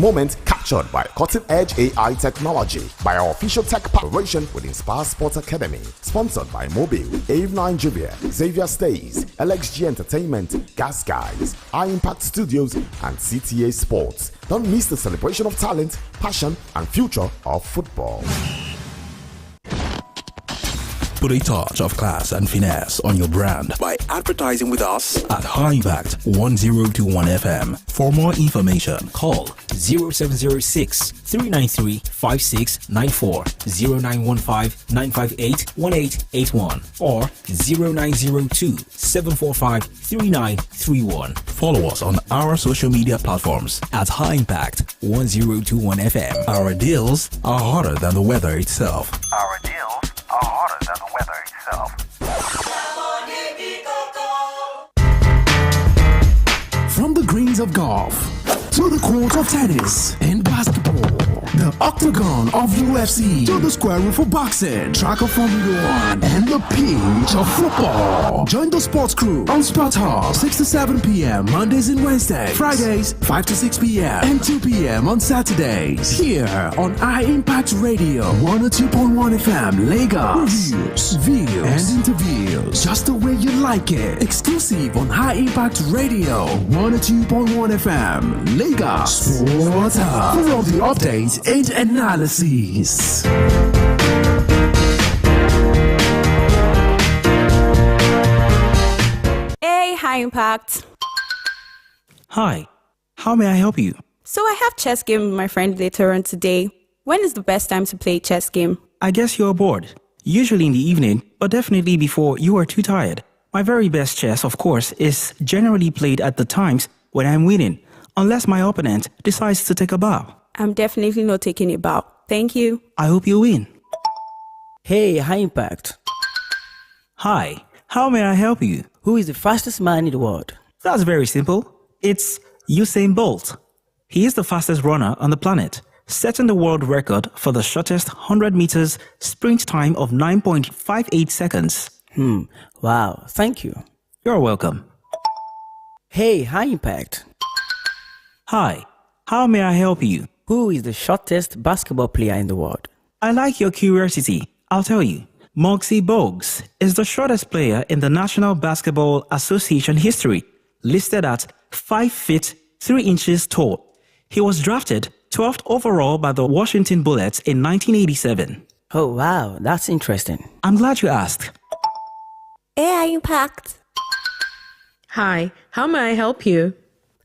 Moment captured by cutting-edge AI technology by our official tech collaboration with Inspire Sports Academy, sponsored by Mobile, AVE Nigeria, Xavier Stays, LXG Entertainment, Gas Guys, High Impact Studios, and CTA Sports. Don't miss the celebration of talent, passion, and future of football. Put a touch of class and finesse on your brand by advertising with us at High Impact 1021 FM. For more information, call 0706 393 5694, 0915 958 1881, or 0902 745 3931. Follow us on our social media platforms at High Impact 1021 FM. Our deals are hotter than the weather itself. Our deals are hotter than the weather itself. From the greens of golf to the court of tennis and basketball, the octagon of UFC to the square room for boxing, track of Formula One, and the pitch of football. Join the sports crew on Sport Hub 6 to 7 p.m. Mondays and Wednesdays, Fridays 5 to 6 p.m. and 2 p.m. on Saturdays. Here on High Impact Radio 102.1 FM, Lagos. Reviews, views, and interviews just the way you like it. Exclusive on High Impact Radio 102.1 FM, Lagos. Sport Hub for all the updates and analysis. Hey, High Impact. Hi, how may I help you? So I have chess game with my friend later on today. When is the best time to play chess game? I guess you're bored. Usually in the evening, but definitely before you are too tired. My very best chess, of course, is generally played at the times when I'm winning, unless my opponent decides to take a bow. I'm definitely not taking a bow. Thank you. I hope you win. Hey, High Impact. Hi, how may I help you? Who is the fastest man in the world? That's very simple. It's Usain Bolt. He is the fastest runner on the planet, setting the world record for the shortest 100 meters sprint time of 9.58 seconds. Wow, thank you. You're welcome. Hey, High Impact. Hi, how may I help you? Who is the shortest basketball player in the world? I like your curiosity. I'll tell you. Muggsy Bogues is the shortest player in the National Basketball Association history, listed at 5 feet 3 inches tall. He was drafted 12th overall by the Washington Bullets in 1987. Oh, wow, that's interesting. I'm glad you asked. Hey, Impact. Hi, how may I help you?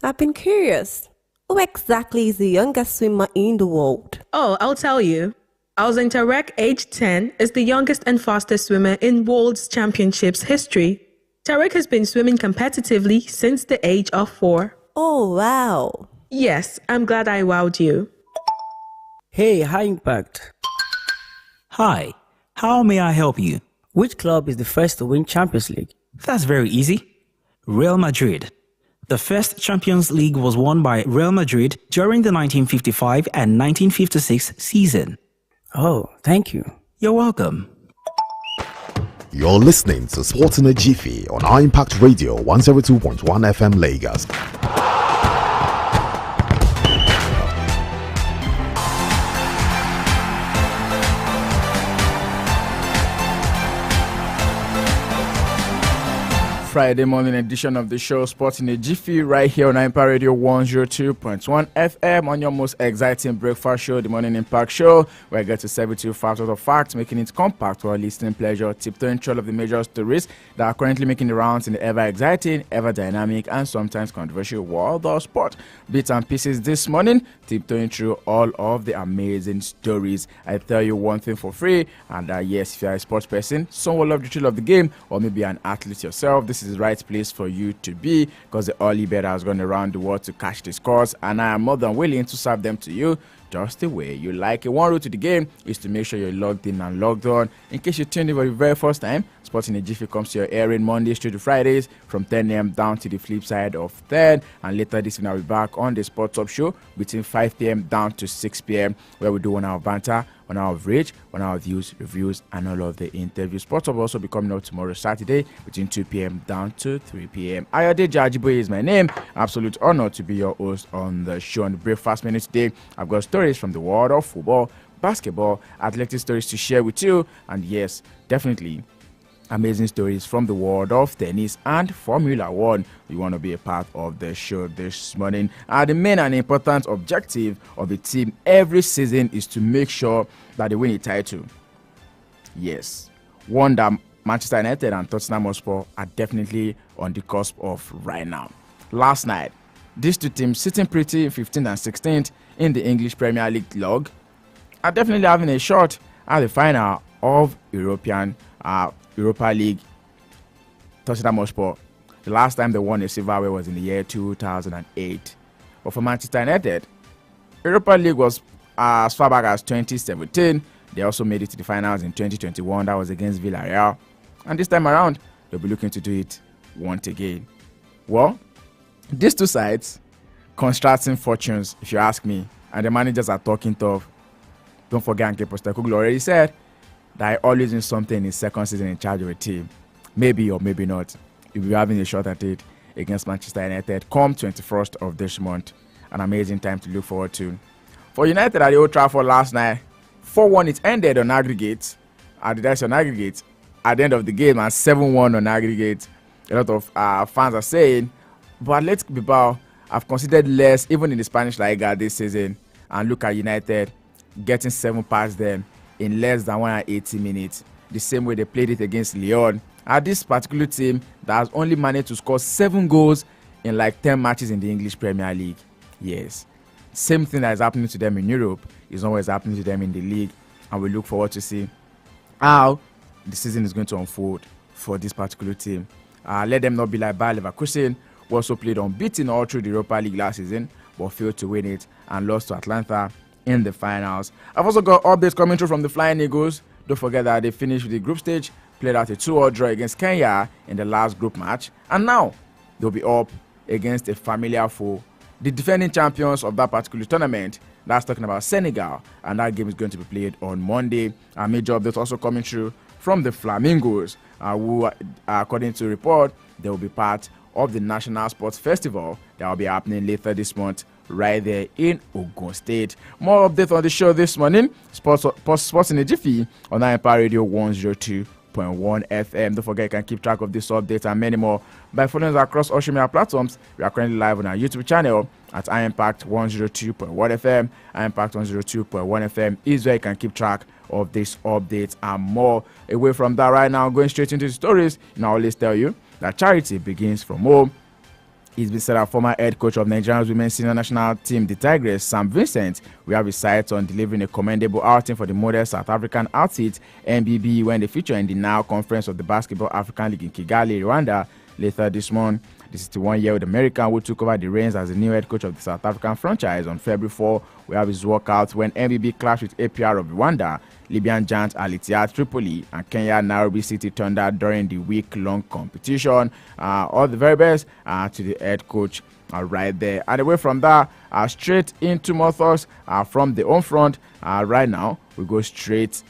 I've been curious. Who exactly is the youngest swimmer in the world? Oh, I'll tell you. Alzin Tarek, age 10, is the youngest and fastest swimmer in World Championships history. Tarek has been swimming competitively since the age of 4. Oh, wow. Yes, I'm glad I wowed you. Hey, High Impact. Hi, how may I help you? Which club is the first to win Champions League? That's very easy. Real Madrid. The first Champions League was won by Real Madrid during the 1955 and 1956 season. Oh, thank you. You're welcome. You're listening to Sports in a Jiffy on High Impact Radio 102.1 FM Lagos. Friday morning edition of the show Sports in a Jiffy right here on Impact Radio 102.1 FM on your most exciting breakfast show, the Morning Impact Show, where I get to serve you facts out of facts, making it compact for our listening pleasure, tiptoeing through all of the major stories that are currently making the rounds in the ever exciting, ever dynamic, and sometimes controversial world of sport. Bits and pieces this morning, tiptoeing through all of the amazing stories. I tell you one thing for free, and yes, if you're a sports person, someone love the thrill of the game, or maybe an athlete yourself, this is the right place for you to be, because the early bet has gone around the world to catch the scores, and I am more than willing to serve them to you just the way you like it. One rule to the game is to make sure you're logged in and logged on. In case you tuned in for the very first time, Sports in a Jiffy comes to your airing Mondays through to Fridays from 10 a.m. down to the flip side of 10. And later this evening, I'll be back on the Sports Up Show between 5 p.m. down to 6 p.m. where we do 1 hour banter, 1 hour of rage, 1 hour of views, reviews, and all of the interviews. Sports Up will also be coming out tomorrow, Saturday, between 2 p.m. down to 3 p.m. Ayode Jajiboye is my name. Absolute honor to be your host on the show. On the Breakfast Minute today, I've got stories from the world of football, basketball, athletic stories to share with you. And yes, definitely amazing stories from the world of tennis and Formula One. You want to be a part of the show this morning. The main and important objective of the team every season is to make sure that they win a title. Yes, one that Manchester United and Tottenham Hotspur are definitely on the cusp of right now. Last night, these two teams sitting pretty 15th and 16th in the English Premier League log are definitely having a shot at the final of Europa League. Tottenham Hotspur, the last time they won a silverware was in the year 2008. But for Manchester United, Europa League was as far back as 2017. They also made it to the finals in 2021. That was against Villarreal. And this time around, they'll be looking to do it once again. Well, these two sides, contrasting fortunes, if you ask me, and the managers are talking tough. Don't forget, Anke Postecoglou already said that I always win something in his second season in charge of a team. Maybe or maybe not. You'll be having a shot at it against Manchester United come 21st of this month. An amazing time to look forward to. For United at the Old Trafford last night, 4-1 it ended on aggregate. At the end of the game, and 7-1 on aggregate. A lot of fans are saying, but let's be Bilbao have considered less even in the Spanish La Liga this season. And look at United getting 7 past them in less than 180 minutes. The same way they played it against Lyon. At this particular team that has only managed to score 7 goals in like 10 matches in the English Premier League. Yes. Same thing that is happening to them in Europe is always happening to them in the league. And we look forward to see how the season is going to unfold for this particular team. Let them not be like Bayer Leverkusen, who also played unbeaten all through the Europa League last season, but failed to win it and lost to Atlanta in the finals. I've also got updates coming through from the Flying Eagles. Don't forget that they finished with the group stage, played out a 2-2 draw against Kenya in the last group match, and now they'll be up against a familiar foe, the defending champions of that particular tournament. That's talking about Senegal, and that game is going to be played on Monday. A major update also coming through from the Flamingos, who, according to report, they will be part of the National Sports Festival that will be happening later this month right there in Ogun State. More updates on the show this morning. Sports in a Jiffy on Empire Radio 102.1 FM. Don't forget you can keep track of this update and many more by following us across social media platforms. We are currently live on our YouTube channel at impact 102.1 FM. impact 102.1 FM is where you can keep track of this update and more. Away from that right now, going straight into the stories, I always tell you that charity begins from home. He's been said that former head coach of Nigeria's women's senior national team, the Tigress, Sam Vincent, we have his sights on delivering a commendable outing for the modest South African outfit, NBB, when they feature in the now conference of the Basketball African League in Kigali, Rwanda, later this month. The 61-year-old American who took over the reins as the new head coach of the South African franchise on February 4. We have his walkout when NBB clashed with APR of Rwanda, Libyan giant Al Ittihad Tripoli, and Kenya Nairobi City Thunder during the week-long competition. All the very best to the head coach right there. And away from that, straight into more thoughts from the home front. Right now, we go straight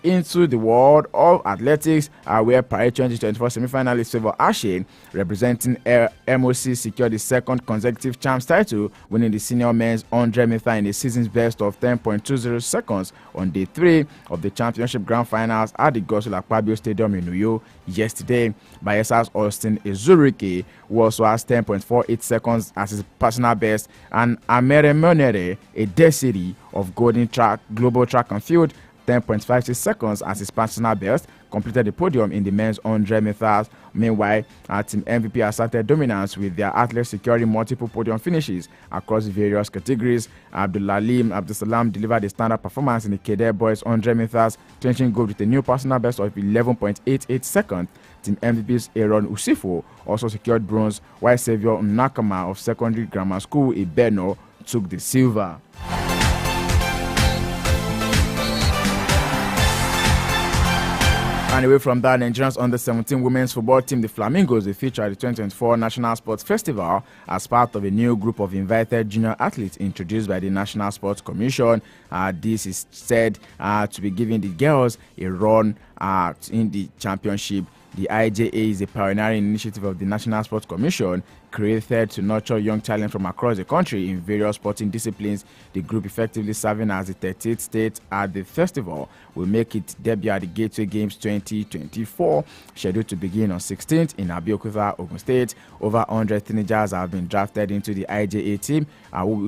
into the world of athletics, where Paris 2024 semi-finalist Favor Ashe, representing MOC, secured the second consecutive champs title, winning the senior men's 100 meter in the season's best of 10.20 seconds on day 3 of the championship grand finals at the Godswill Akpabio Stadium in Uyo yesterday. Bayesa's Austin Ezurike, who also has 10.48 seconds as his personal best, and Amere Monere, a decade of global track and field, 10.56 seconds as his personal best, completed the podium in the men's 100 meters. Meanwhile, Team MVP asserted dominance with their athletes securing multiple podium finishes across various categories. Abdusalam delivered a standard performance in the Kede boys 100 meters, clinching gold with a new personal best of 11.88 seconds. Team MVP's Aaron Usifo also secured bronze, while Xavier Nakama of Secondary Grammar School Ibeno took the silver. And away from that, Nigeria's under-17 women's football team, the Flamingos, will feature at the 2024 National Sports Festival as part of a new group of invited junior athletes introduced by the National Sports Commission. This is said to be giving the girls a run in the championship. The IJA is a pioneering initiative of the National Sports Commission created to nurture young talent from across the country in various sporting disciplines. The group, effectively serving as the 13th state at the festival, will make its debut at the Gateway Games 2024, scheduled to begin on 16th in Abeokuta, Ogun State. Over 100 teenagers have been drafted into the IJA team,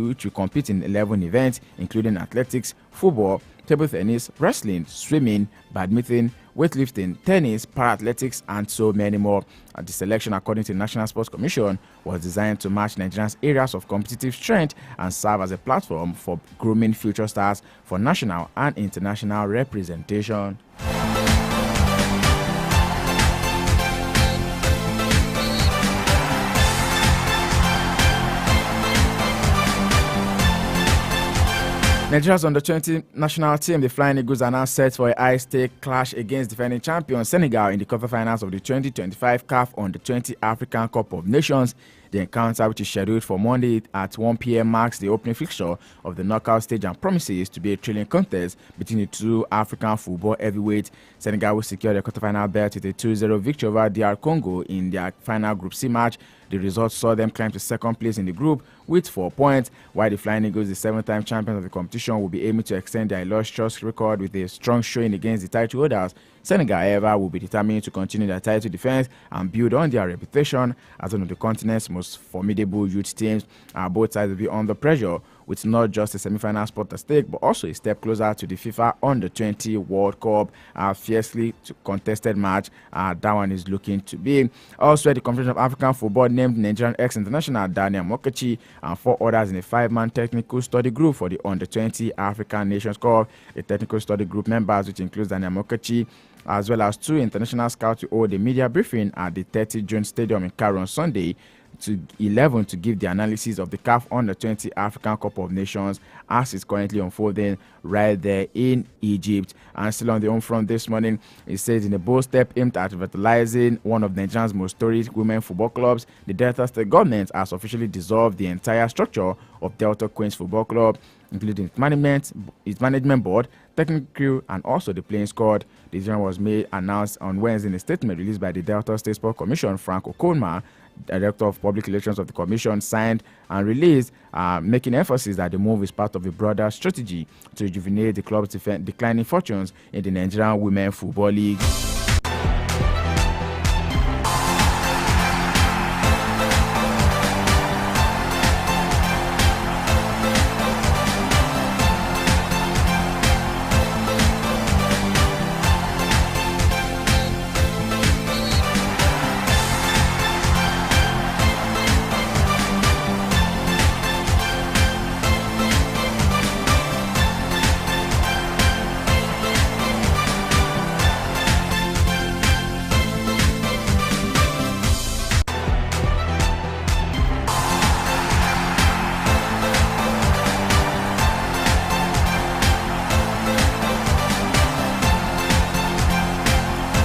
which will compete in 11 events, including athletics, football, table tennis, wrestling, swimming, badminton, weightlifting, tennis, para-athletics, and so many more. The selection, according to the National Sports Commission, was designed to match Nigeria's areas of competitive strength and serve as a platform for grooming future stars for national and international representation. Nigeria's under-20 national team, the Flying Eagles, are now set for a high-stake clash against defending champion Senegal in the quarterfinals of the 2025 CAF Under-20 African Cup of Nations. The encounter, which is scheduled for Monday at 1 p.m., marks the opening fixture of the knockout stage and promises to be a thrilling contest between the two African football heavyweights. Senegal will secure the quarterfinal belt with a 2-0 victory over DR Congo in their final Group C match. The result saw them climb to second place in the group with 4 points, while the Flying Eagles, the 7-time champions of the competition, will be aiming to extend their illustrious record with a strong showing against the title holders. Senegal, however, will be determined to continue their title defense and build on their reputation as one of the continent's most formidable youth teams. Both sides will be under pressure, with not just a semi-final spot at stake, but also a step closer to the FIFA Under-20 World Cup. Fiercely contested match that one is looking to be. Also, the Confederation of African Football named Nigerian ex-international Daniel Mokechi and 4 others in a 5-man technical study group for the Under-20 African Nations Cup. The technical study group members, which includes Daniel Mokechi, as well as 2 international scouts, will hold a media briefing at the 30 June Stadium in Cairo on Sunday to 11 to give the analysis of the CAF Under-20 African Cup of Nations as it's currently unfolding right there in Egypt. And still on the home front this morning, it says in a bold step aimed at revitalizing one of Nigeria's most storied women football clubs, the Delta State government has officially dissolved the entire structure of Delta Queens Football Club, including its management board, technical crew, and also the playing squad. The decision was announced on Wednesday in a statement released by the Delta State Sport Commission. Frank Okonma, Director of Public Relations of the Commission, signed and released, making emphasis that the move is part of a broader strategy to rejuvenate the club's declining fortunes in the Nigerian Women Football League.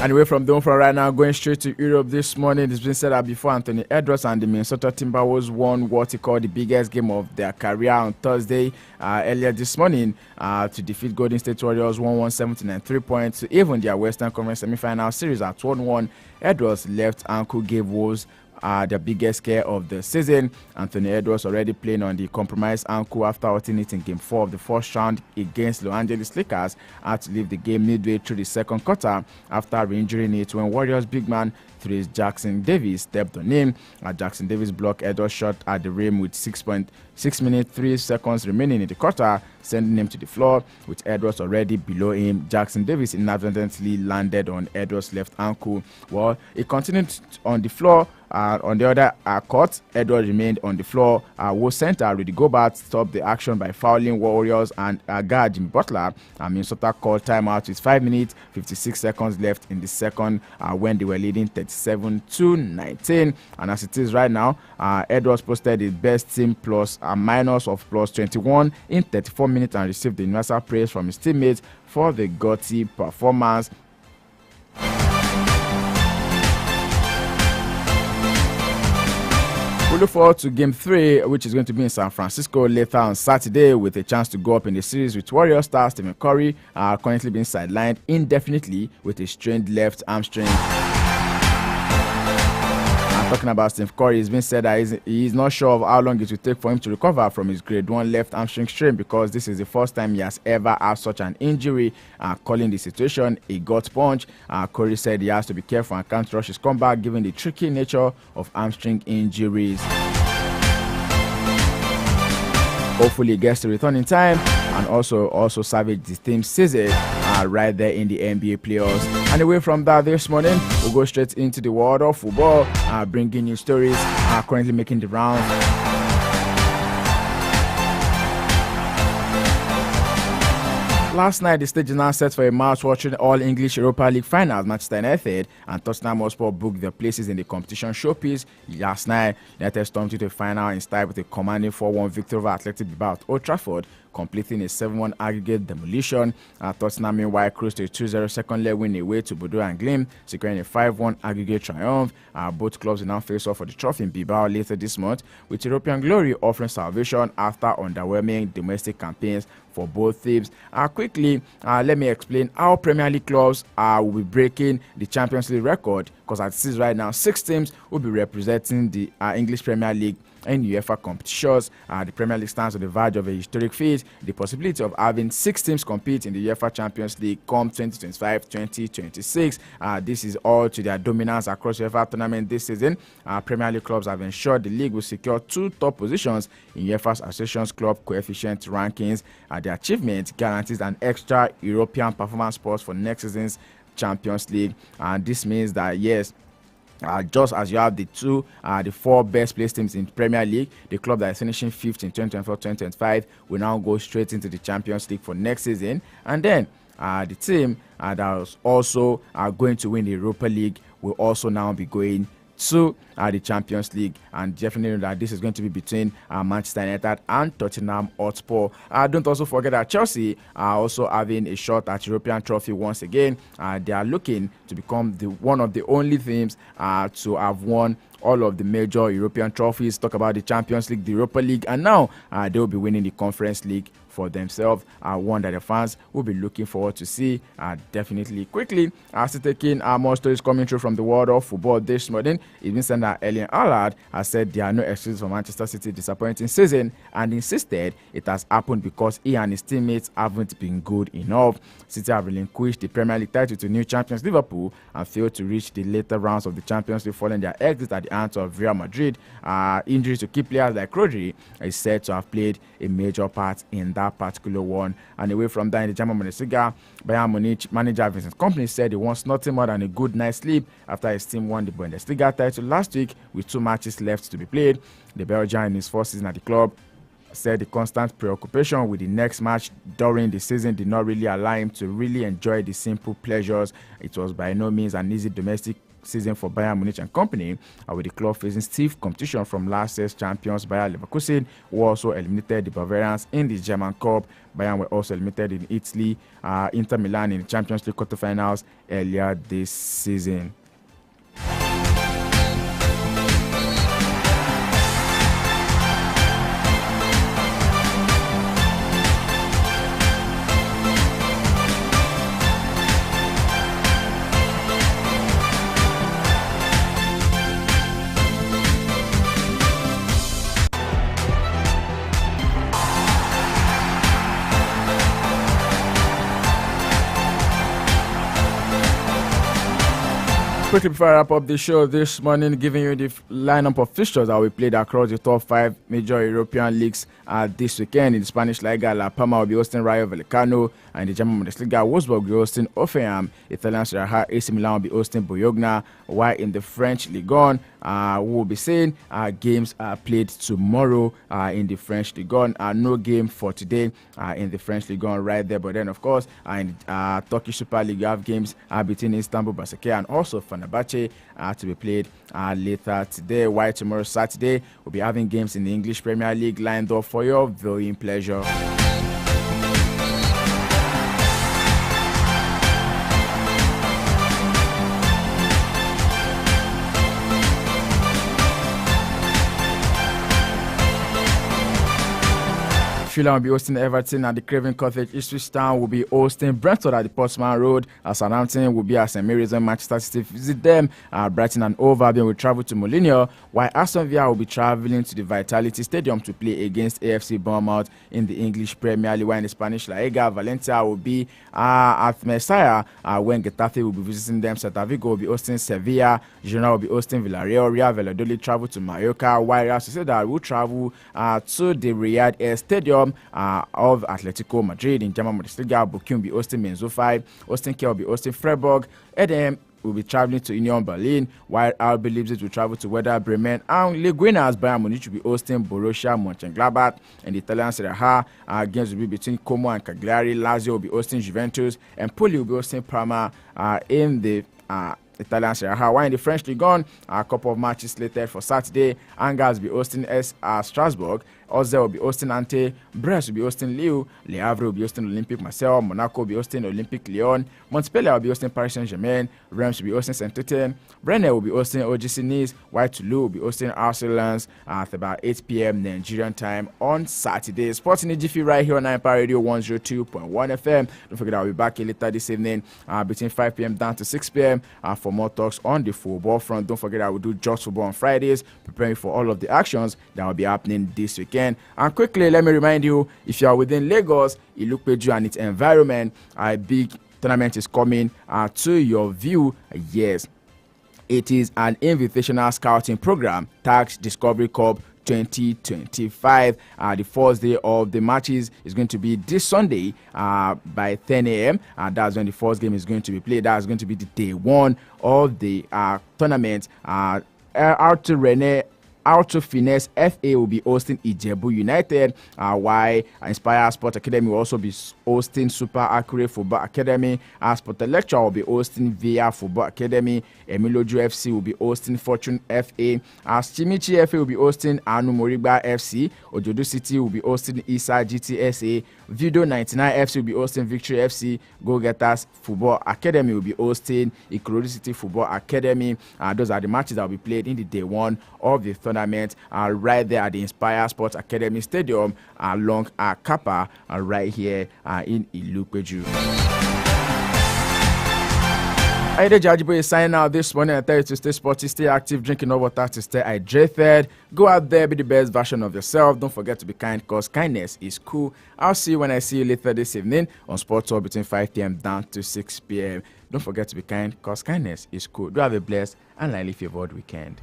And away from the home front right now, going straight to Europe this morning. It's been said that before Anthony Edwards and the Minnesota Timberwolves won what he called the biggest game of their career on Thursday earlier this morning to defeat Golden State Warriors 117 and 3 points to even their Western Conference semi-final series at 1-1. Edwards' left ankle gave Wolves their biggest scare of the season. Anthony Edwards already playing on the compromised ankle after alternating Game 4 of the first round against Los Angeles Lakers, had to leave the game midway through the second quarter after re-injuring it when Warriors big man Threes Jackson Davis stepped on him. Jackson Davis blocked Edwards' shot at the rim with 6 minutes 3 seconds remaining in the quarter, sending him to the floor. With Edwards already below him, Jackson Davis inadvertently landed on Edwards' left ankle. Well, he continued on the floor. On the other court, Edwards remained on the floor. Wolves center Rudy Gobert stopped the action by fouling Warriors and guard Jimmy Butler. Minnesota called timeout with 5 minutes 56 seconds left in the second when they were leading 37-19. And as it is right now, Edwards posted his best team plus a minus of plus 21 in 34 minutes and received the universal praise from his teammates for the gutsy performance. We look forward to Game 3, which is going to be in San Francisco later on Saturday, with a chance to go up in the series with Warrior star Stephen Curry, currently being sidelined indefinitely with a strained left hamstring. Talking about Steph Curry, it's been said that he's not sure of how long it will take for him to recover from his grade 1 left hamstring strain, because this is the first time he has ever had such an injury. Calling the situation a gut punch, Curry said he has to be careful and can't rush his comeback given the tricky nature of hamstring injuries. Hopefully he gets to return in time and also salvage the team's season right there in the NBA playoffs. And away from that, this morning we'll go straight into the world of football, bringing you stories currently making the rounds. Last night, the stage is now set for a mouth-watering All-English Europa League finals. Manchester United and Tottenham Hotspur booked their places in the competition showpiece. Last night, United stormed into the final in style with a commanding 4-1 victory over Athletic Bilbao at Old Trafford, completing a 7-1 aggregate demolition. Tottenham, meanwhile, cruised to a 2-0 second leg win away to Bordeaux and Glim, securing a 5-1 aggregate triumph. Both clubs will now face off for the trophy in Bilbao later this month, with European glory offering salvation after underwhelming domestic campaigns for both teams. Quickly, let me explain how Premier League clubs will be breaking the Champions League record, because as it is right now, 6 teams will be representing the English Premier League in UEFA competitions. The Premier League stands on the verge of a historic feat, the possibility of having 6 teams compete in the UEFA Champions League come 2025-2026. This is all to their dominance across UEFA tournament this season. Premier League clubs have ensured the league will secure 2 top positions in UEFA's Associations Club coefficient rankings. The achievement guarantees an extra European performance spot for next season's Champions League, and this means that yes, just as you have the 4 best placed teams in Premier League, the club that is finishing 5th in 2024-2025 will now go straight into the Champions League for next season. And then the team that was also going to win the Europa League will also now be going to the Champions League, and definitely that this is going to be between Manchester United and Tottenham Hotspur. Don't also forget that Chelsea are also having a shot at European trophy once again. They are looking to become one of the only teams to have won all of the major European trophies. Talk about the Champions League, the Europa League, and now they will be winning the Conference League for themselves. One that the fans will be looking forward to see. Definitely. Quickly, still taking more stories coming through from the world of football this morning. It's been said that Erling Haaland has said there are no excuses for Manchester City's disappointing season, and insisted it has happened because he and his teammates haven't been good enough. City have relinquished the Premier League title to new champions Liverpool and failed to reach the later rounds of the Champions League following their exit at the hands of Real Madrid. Injuries to key players like Rodri is said to have played a major part in that particular one. And away from that, in the German Bundesliga, Bayern Munich manager Vincent Kompany said he wants nothing more than a good night's sleep after his team won the Bundesliga title last week with 2 matches left to be played. The Belgian, in his first season at the club, said the constant preoccupation with the next match during the season did not really allow him to really enjoy the simple pleasures. It was by no means an easy domestic season for Bayern Munich and company, with the club facing stiff competition from last year's champions Bayer Leverkusen, who also eliminated the Bavarians in the German Cup. Bayern were also eliminated in Italy, Inter Milan in the Champions League quarterfinals earlier this season. Quickly before I wrap up the show this morning, giving you the lineup of fixtures that we played across the top 5 major European leagues this weekend. In the Spanish Liga, La Palma will be hosting Rayo Vallecano, and in the German Bundesliga, Wolfsburg will be hosting Hoffenheim. Italian Serie A, AC Milan will be hosting Bologna, while in the French Ligue 1, we will be seeing games played tomorrow in the French Ligue 1. No game for today in the French Ligue 1 right there, but then of course in Turkish Super League, you have games between Istanbul, Başakşehir, and also Fenerbahce to be played later today, while tomorrow Saturday we'll be having games in the English Premier League lined up for your viewing pleasure. Fulham will be hosting Everton at the Craven Cottage. Ipswich Town will be hosting Brentford at the Portsmouth Road. Southampton will be at St Mary's and Manchester City visit them. Brighton and Hove Albion will travel to Molineux, while Aston Villa will be travelling to the Vitality Stadium to play against AFC Bournemouth in the English Premier League. While in the Spanish La Liga, Valencia will be at Mestalla when Getafe will be visiting them. Celta Vigo will be hosting Sevilla. Girona will be hosting Villarreal. Real Valladolid travel to Mallorca, while Real Sociedad will travel to the Riyadh Air Stadium of Atletico Madrid. In German Bundesliga, Bochum will be hosting Mainz 05. Austin Kiel will be hosting Freiburg. Edem will be traveling to Union Berlin, while RB Leipzig will travel to Werder Bremen, and Ligue 1 as Bayern Munich will be hosting Borussia Mönchengladbach. And the Italian Serie A games will be between Como and Cagliari. Lazio will be hosting Juventus, and Poli will be hosting Parma in the Italian Serie A. While in the French Ligue 1, a couple of matches slated for Saturday. Angers will be hosting Strasbourg. Auxerre will be hosting Nantes. Brest will be hosting Lille. Le Havre will be hosting Olympique Marseille. Monaco will be hosting Olympique Lyon. Montpellier will be hosting Paris Saint-Germain. Reims will be hosting Saint-Etienne. Rennes will be hosting OGC Nice. While Toulouse will be hosting Arsenal at about 8 p.m. Nigerian time on Saturday. Sports in the Jiffy right here on Empire Radio 102.1 FM. Don't forget I'll be back later this evening between 5 p.m. down to 6 p.m. For more talks on the football front. Don't forget I will do Just Football on Fridays, preparing for all of the actions that will be happening this weekend. And quickly, let me remind you, if you are within Lagos, Ilupeju and its environment, a big tournament is coming to your view. Yes, it is an invitational scouting program, Tax Discovery Cup 2025. The first day of the matches is going to be this Sunday by 10 a.m. That's when the first game is going to be played. That's going to be the day one of the tournament. Auto Finesse FA will be hosting Ijebu United, while Inspire Sport Academy will also be hosting Super Accurate Football Academy. Sport Lecture will be hosting Via Football Academy. Emiloju FC will be hosting Fortune FA. Chimichi FA will be hosting Anu Moriba FC. Ojodu City will be hosting Isa GTSA. Vido 99 FC will be hosting Victory FC. Go Getters Football Academy will be hosting Ikorodu City Football Academy. Those are the matches that will be played in the day one of the tournament right there at the Inspire Sports Academy Stadium along Kappa right here in Ilupeju. Aide Jajibo is signing out this morning. I tell you to stay sporty, stay active, drinking enough water to stay hydrated. Go out there, be the best version of yourself. Don't forget to be kind, because kindness is cool. I'll see you when I see you later this evening on Sports Talk between 5 p.m. down to 6 p.m. Don't forget to be kind, because kindness is cool. Do have a blessed and lightly favored weekend.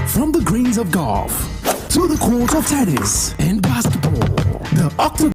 From the greens of golf to the court of tennis and basketball, the Octagon